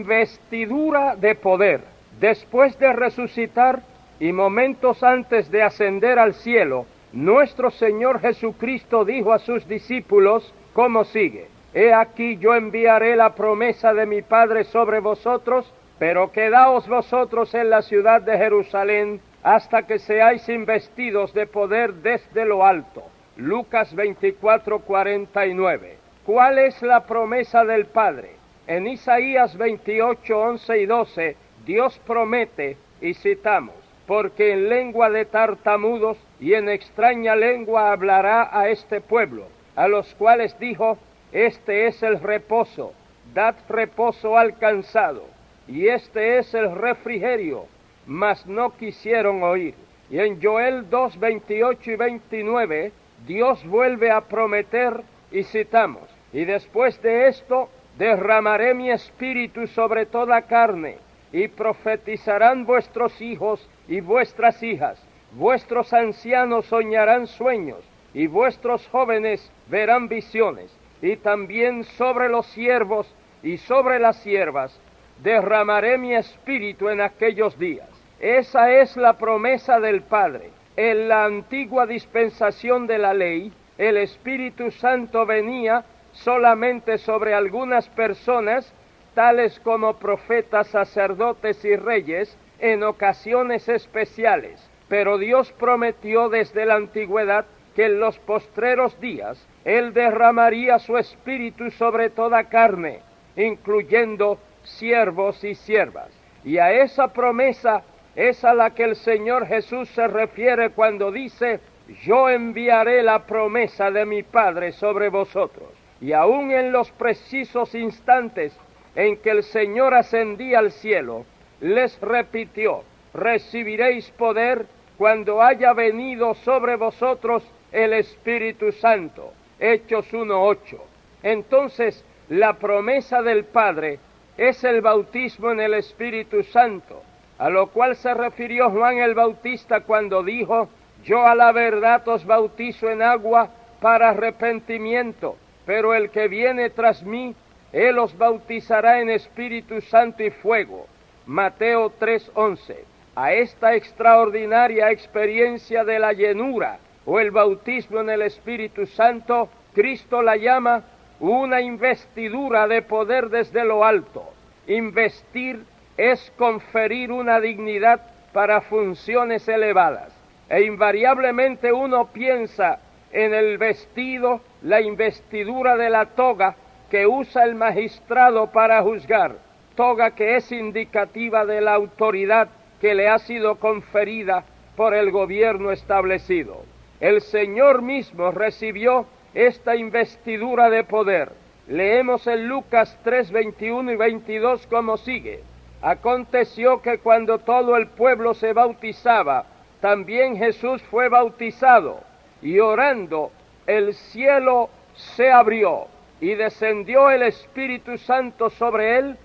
investidura de poder. Después de resucitar y momentos antes de ascender al cielo, nuestro Señor Jesucristo dijo a sus discípulos, como sigue: He aquí yo enviaré la promesa de mi Padre sobre vosotros, pero quedaos vosotros en la ciudad de Jerusalén hasta que seáis investidos de poder desde lo alto. Lucas 24:49. ¿Cuál es la promesa del Padre? En Isaías 28:11 y 12, Dios promete, y citamos: porque en lengua de tartamudos y en extraña lengua hablará a este pueblo, a los cuales dijo: este es el reposo, dad reposo al cansado, y este es el refrigerio, mas no quisieron oír. Y en Joel 2:28 y 29, Dios vuelve a prometer, y citamos: y después de esto derramaré mi espíritu sobre toda carne, y profetizarán vuestros hijos y vuestras hijas, vuestros ancianos soñarán sueños, y vuestros jóvenes verán visiones, y también sobre los siervos y sobre las siervas derramaré mi espíritu en aquellos días. Esa es la promesa del Padre. En la antigua dispensación de la ley, el Espíritu Santo venía solamente sobre algunas personas, tales como profetas, sacerdotes y reyes, en ocasiones especiales. Pero Dios prometió desde la antigüedad que en los postreros días Él derramaría su Espíritu sobre toda carne, incluyendo siervos y siervas. Y a esa promesa es a la que el Señor Jesús se refiere cuando dice: yo enviaré la promesa de mi Padre sobre vosotros. Y aún en los precisos instantes en que el Señor ascendía al cielo, les repitió: recibiréis poder cuando haya venido sobre vosotros el Espíritu Santo. Hechos 1:8. Entonces, la promesa del Padre es el bautismo en el Espíritu Santo, a lo cual se refirió Juan el Bautista cuando dijo: yo a la verdad os bautizo en agua para arrepentimiento, pero el que viene tras mí, Él os bautizará en Espíritu Santo y fuego. Mateo 3:11. A esta extraordinaria experiencia de la llenura o el bautismo en el Espíritu Santo, Cristo la llama una investidura de poder desde lo alto. Investir es conferir una dignidad para funciones elevadas, e invariablemente uno piensa en el vestido, la investidura de la toga que usa el magistrado para juzgar, toga que es indicativa de la autoridad que le ha sido conferida por el gobierno establecido. El Señor mismo recibió esta investidura de poder. Leemos en Lucas 3:21 y 22 como sigue: aconteció que cuando todo el pueblo se bautizaba, también Jesús fue bautizado, y orando, el cielo se abrió, y descendió el Espíritu Santo sobre él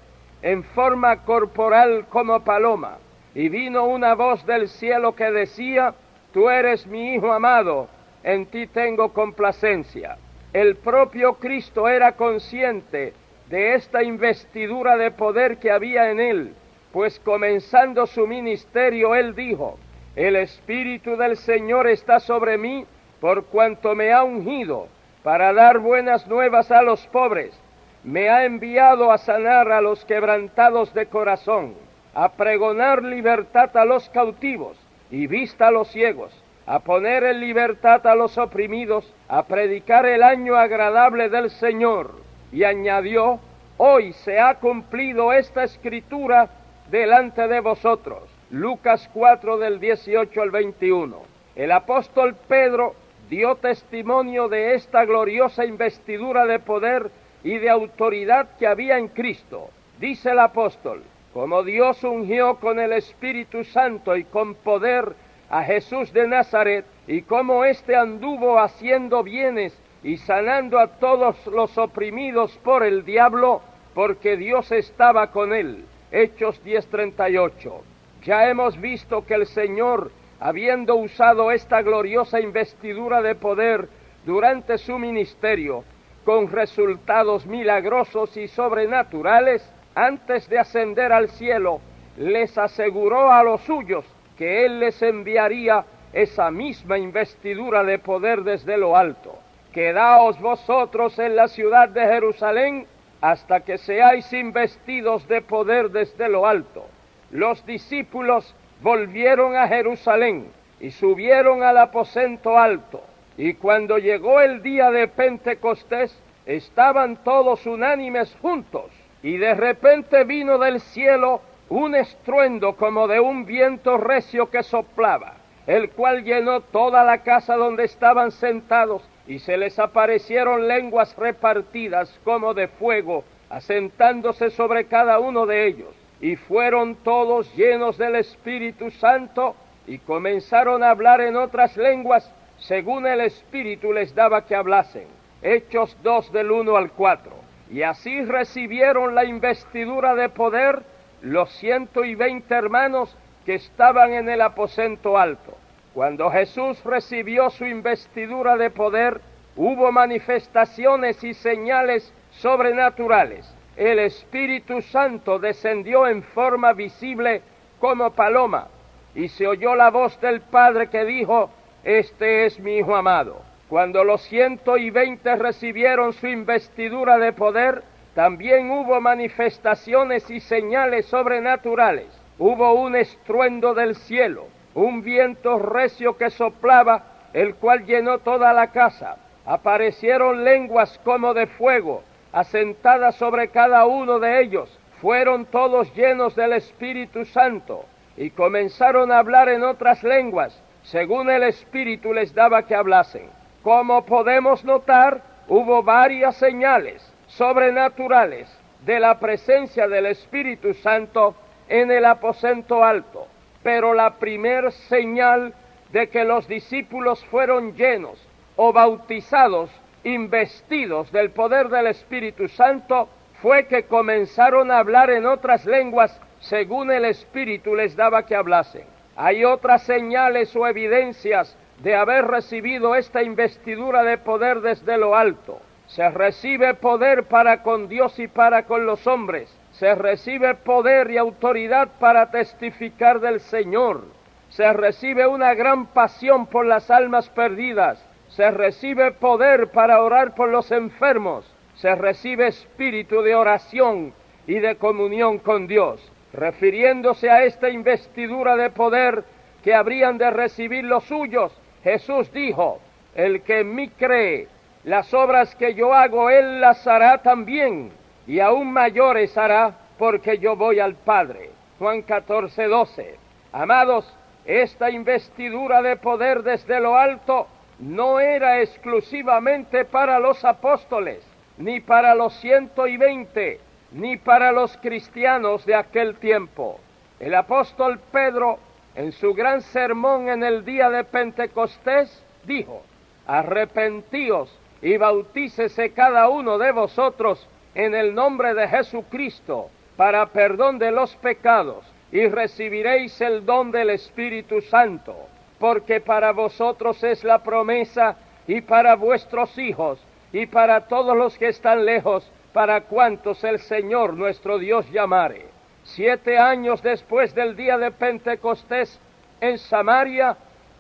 en forma corporal como paloma, y vino una voz del cielo que decía: tú eres mi Hijo amado, en ti tengo complacencia. El propio Cristo era consciente de esta investidura de poder que había en él, pues comenzando su ministerio él dijo: el Espíritu del Señor está sobre mí, por cuanto me ha ungido para dar buenas nuevas a los pobres, me ha enviado a sanar a los quebrantados de corazón, a pregonar libertad a los cautivos y vista a los ciegos, a poner en libertad a los oprimidos, a predicar el año agradable del Señor. Y añadió: hoy se ha cumplido esta escritura delante de vosotros. Lucas 4 del 18 al 21. El apóstol Pedro dio testimonio de esta gloriosa investidura de poder y de autoridad que había en Cristo. Dice el apóstol: como Dios ungió con el Espíritu Santo y con poder a Jesús de Nazaret, y como éste anduvo haciendo bienes y sanando a todos los oprimidos por el diablo, porque Dios estaba con él. Hechos 10:38. Ya hemos visto que el Señor, habiendo usado esta gloriosa investidura de poder durante su ministerio, con resultados milagrosos y sobrenaturales, antes de ascender al cielo, les aseguró a los suyos que Él les enviaría esa misma investidura de poder desde lo alto. Quedaos vosotros en la ciudad de Jerusalén hasta que seáis investidos de poder desde lo alto. Los discípulos volvieron a Jerusalén y subieron al aposento alto. Y cuando llegó el día de Pentecostés, estaban todos unánimes juntos. Y de repente vino del cielo un estruendo como de un viento recio que soplaba, el cual llenó toda la casa donde estaban sentados, y se les aparecieron lenguas repartidas como de fuego, asentándose sobre cada uno de ellos. Y fueron todos llenos del Espíritu Santo, y comenzaron a hablar en otras lenguas, según el Espíritu les daba que hablasen. Hechos 2 del 1 al 4. Y así recibieron la investidura de poder los 120 hermanos que estaban en el aposento alto. Cuando Jesús recibió su investidura de poder, hubo manifestaciones y señales sobrenaturales. El Espíritu Santo descendió en forma visible como paloma, y se oyó la voz del Padre que dijo: Este es mi Hijo amado. Cuando los 120 recibieron su investidura de poder, también hubo manifestaciones y señales sobrenaturales. Hubo un estruendo del cielo, un viento recio que soplaba, el cual llenó toda la casa. Aparecieron lenguas como de fuego, asentadas sobre cada uno de ellos. Fueron todos llenos del Espíritu Santo, y comenzaron a hablar en otras lenguas, según el Espíritu les daba que hablasen. Como podemos notar, hubo varias señales sobrenaturales de la presencia del Espíritu Santo en el aposento alto. Pero la primer señal de que los discípulos fueron llenos o bautizados, investidos del poder del Espíritu Santo, fue que comenzaron a hablar en otras lenguas según el Espíritu les daba que hablasen. Hay otras señales o evidencias de haber recibido esta investidura de poder desde lo alto. Se recibe poder para con Dios y para con los hombres. Se recibe poder y autoridad para testificar del Señor. Se recibe una gran pasión por las almas perdidas. Se recibe poder para orar por los enfermos. Se recibe espíritu de oración y de comunión con Dios. Refiriéndose a esta investidura de poder que habrían de recibir los suyos, Jesús dijo: El que en mí cree, las obras que yo hago, él las hará también, y aún mayores hará, porque yo voy al Padre. Juan 14:12. Amados, esta investidura de poder desde lo alto no era exclusivamente para los apóstoles, ni para los 120, ni para los cristianos de aquel tiempo. El apóstol Pedro, en su gran sermón en el día de Pentecostés, dijo: Arrepentíos y bautícese cada uno de vosotros en el nombre de Jesucristo para perdón de los pecados, y recibiréis el don del Espíritu Santo, porque para vosotros es la promesa, y para vuestros hijos, y para todos los que están lejos, para cuantos el Señor nuestro Dios llamare. 7 años después del día de Pentecostés, en Samaria,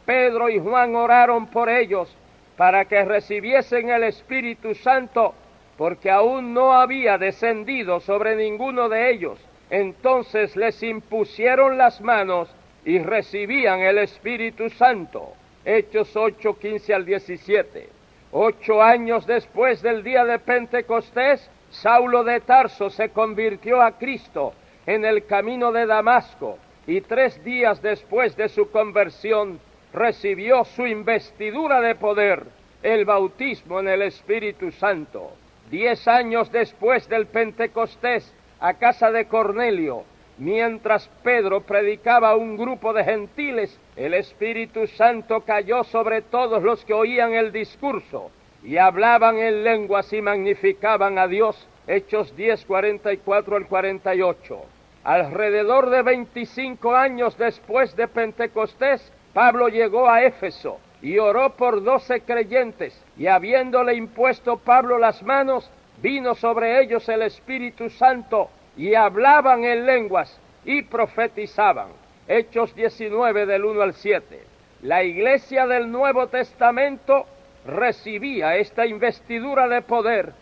Pedro y Juan oraron por ellos para que recibiesen el Espíritu Santo, porque aún no había descendido sobre ninguno de ellos. Entonces les impusieron las manos y recibían el Espíritu Santo. Hechos 8, 15 al 17. 8 años después del día de Pentecostés, Saulo de Tarso se convirtió a Cristo en el camino de Damasco, y 3 días después de su conversión recibió su investidura de poder, el bautismo en el Espíritu Santo. 10 años después del Pentecostés, a casa de Cornelio, mientras Pedro predicaba a un grupo de gentiles, el Espíritu Santo cayó sobre todos los que oían el discurso, y hablaban en lenguas y magnificaban a Dios. Hechos 10, 44 al 48. Alrededor de 25 años después de Pentecostés, Pablo llegó a Éfeso y oró por 12 creyentes, y habiéndole impuesto Pablo las manos, vino sobre ellos el Espíritu Santo, y hablaban en lenguas y profetizaban. Hechos 19 del 1 al 7. La iglesia del Nuevo Testamento recibía esta investidura de poder,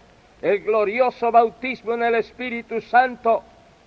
el glorioso bautismo en el Espíritu Santo,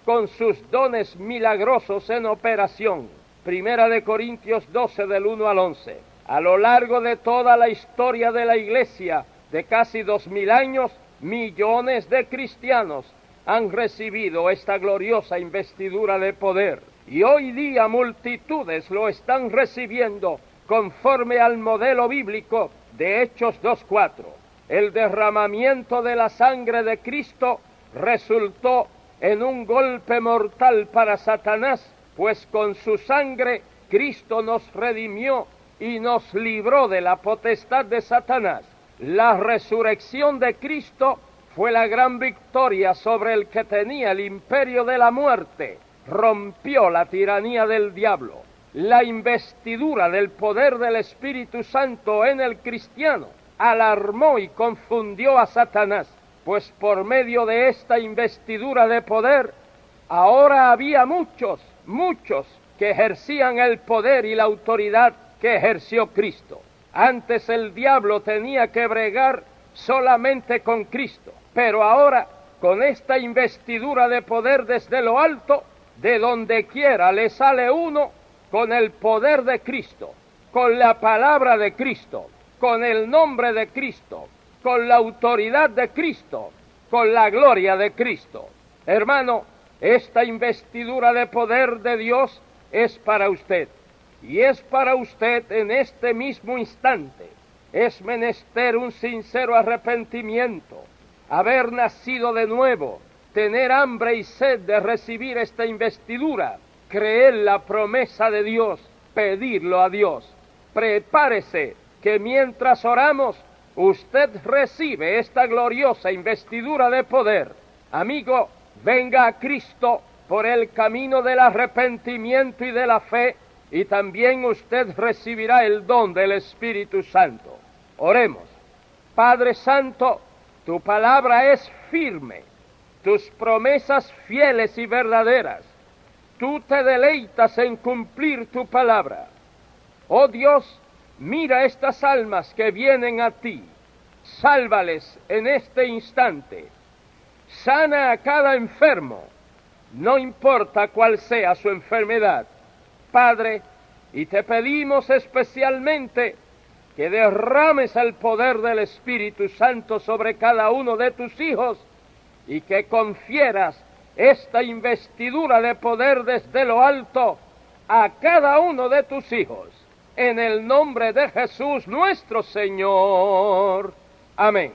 con sus dones milagrosos en operación. Primera de Corintios 12 del 1 al 11. A lo largo de toda la historia de la iglesia, de casi 2000 años, millones de cristianos han recibido esta gloriosa investidura de poder. Y hoy día multitudes lo están recibiendo conforme al modelo bíblico de Hechos 2:4. El derramamiento de la sangre de Cristo resultó en un golpe mortal para Satanás, pues con su sangre Cristo nos redimió y nos libró de la potestad de Satanás. La resurrección de Cristo fue la gran victoria sobre el que tenía el imperio de la muerte. Rompió la tiranía del diablo. La investidura del poder del Espíritu Santo en el cristiano alarmó y confundió a Satanás, pues por medio de esta investidura de poder, ahora había muchos que ejercían el poder y la autoridad que ejerció Cristo. Antes el diablo tenía que bregar solamente con Cristo, pero ahora, con esta investidura de poder desde lo alto, de donde quiera le sale uno con el poder de Cristo, con la palabra de Cristo, con el nombre de Cristo, con la autoridad de Cristo, con la gloria de Cristo. Hermano, esta investidura de poder de Dios es para usted, y es para usted en este mismo instante. Es menester un sincero arrepentimiento, haber nacido de nuevo, tener hambre y sed de recibir esta investidura, creer la promesa de Dios, pedirlo a Dios. Prepárese, que mientras oramos, usted recibe esta gloriosa investidura de poder. Amigo, venga a Cristo por el camino del arrepentimiento y de la fe, y también usted recibirá el don del Espíritu Santo. Oremos. Padre Santo, tu palabra es firme, tus promesas fieles y verdaderas. Tú te deleitas en cumplir tu palabra. Oh Dios, mira estas almas que vienen a ti. Sálvales en este instante. Sana a cada enfermo, no importa cuál sea su enfermedad. Padre, y te pedimos especialmente que derrames el poder del Espíritu Santo sobre cada uno de tus hijos y que confieras esta investidura de poder desde lo alto a cada uno de tus hijos. En el nombre de Jesús nuestro Señor. Amén.